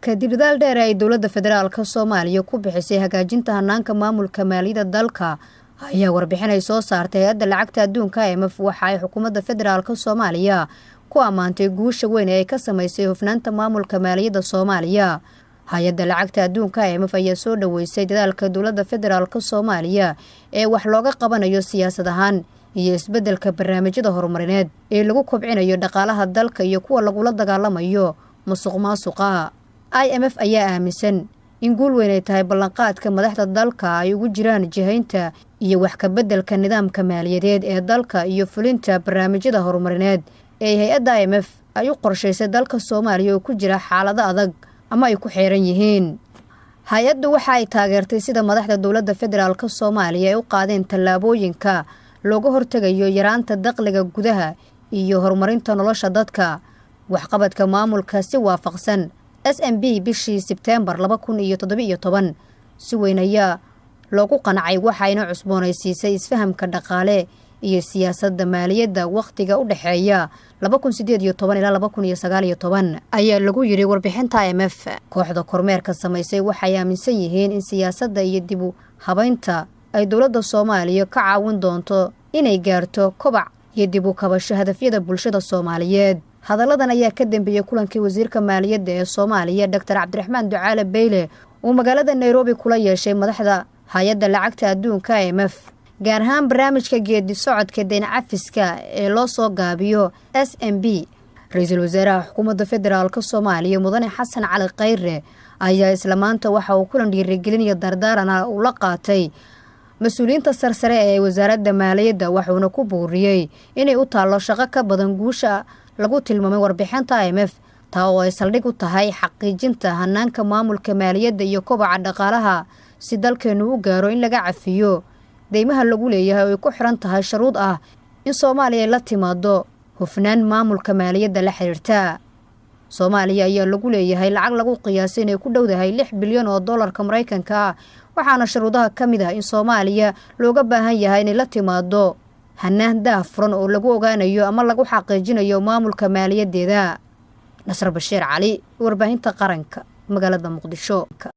kadib dadaal dheer ay dowladda federaalka Soomaaliya ku bixisay hagaajinta hanaanka maamulka maaliyadda dalka ayaa warbixin ay soo saartay hay'adda lacagta adduunka IMF waxa ay xukuumadda federaalka Soomaaliya ku amaantay guusha weyn ee ay ka samaysay hufnaanta maamulka maaliyadda Soomaaliya. hay'adda lacagta adduunka IMF ayaa soo dhaweysay dadaalka dowladda federaalka Soomaaliya ee wax looga qabanayo siyaasad ahaan iyo isbeddelka barnaamijyada horumarineed ee lagu kobcinayo dhaqaalaha dalka iyo kuwa lagula dagaalamayo musuqmaasuqa. IMF ayaa aaminsan in guul weyn ay tahay ballanqaadka madaxda dalka ay ugu jiraan jihaynta iyo wax ka beddelka nidaamka maaliyadeed ee dalka iyo fulinta barnaamijyada horumarineed ee hay'adda IMF ay u qorshaysay dalka Soomaaliya oo ku jira xaalado adag ama ay ku xeeran yihiin. hay'addu waxa ay taageertay sida madaxda dowladda federaalka Soomaaliya ay u qaadeen tallaabooyinka looga hortagayo yaraanta dakhliga gudaha iyo horumarinta nolosha dadka. waxqabadka maamulka si waafaqsan SMB bishii Sebtembar 2017 si weyn ayaa loogu qancay waxayna cusboonaysiisay isfahamka dhaqaale iyo siyaasadda maaliyadda waqtiga u dhaxeeya 2018 ilaa 2019 ayaa lagu yiri warbixinta IMF. kooxda kormeerka samaysay waxay aaminsan yihiin in siyaasadda iyo dib u habaynta ay dowladda Soomaaliya ka caawin doonto inay gaarto kobac iyo dib u kabasho hadafyada bulshada Soomaaliyeed. hadalladan ayaa ka dambeeyay kulankii wasiirka maaliyadda ee Soomaaliya Dr. Cabdiraxmaan Ducaale Beyle oo magaalada Nairobi kula yeeshay madaxda hay'adda lacagta adduunka IMF gaar ahaan barnaamijka geedi socodka deyn cafiska ee loo soo gaabiyo SMB. ra'iisul wasaaraha xukuumadda federaalka Soomaaliya Mudane Xasan Cali Khayre ayaa isla maanta waxa uu kulan dhiirigelin dardaaran u la qaatay mas'uuliyiinta sarsare ee wasaaradda maaliyadda waxaana ku booriyay inay u taalo shaqo ka badan guusha lagu tilmaamay warbixinta IMF taa oo ay saldhig u tahay xaqiijinta hanaanka maamulka maaliyadda iyo kobaca dhaqaalaha si dalkeenu u gaaro in laga cafiyo deymaha lagu leeyahay oo ay ku xiran tahay shuruud ah in Soomaaliya la timaado hufnaan maamulka maaliyadda la xiriirta. Soomaaliya ayaa lagu leeyahay lacag lagu qiyaasay inay ku dhowdahay 6 bilyan oo dollarka Mareykanka waxaana shuruudaha kamid ah in Soomaaliya looga baahan yahay in la timaado hanaan daahfuran oo lagu ogaanayo ama lagu xaqiijinayo maamulka maaliyadeeda. Nasr Bashiir Cali, warbaahinta qaranka, magaalada Muqdisho.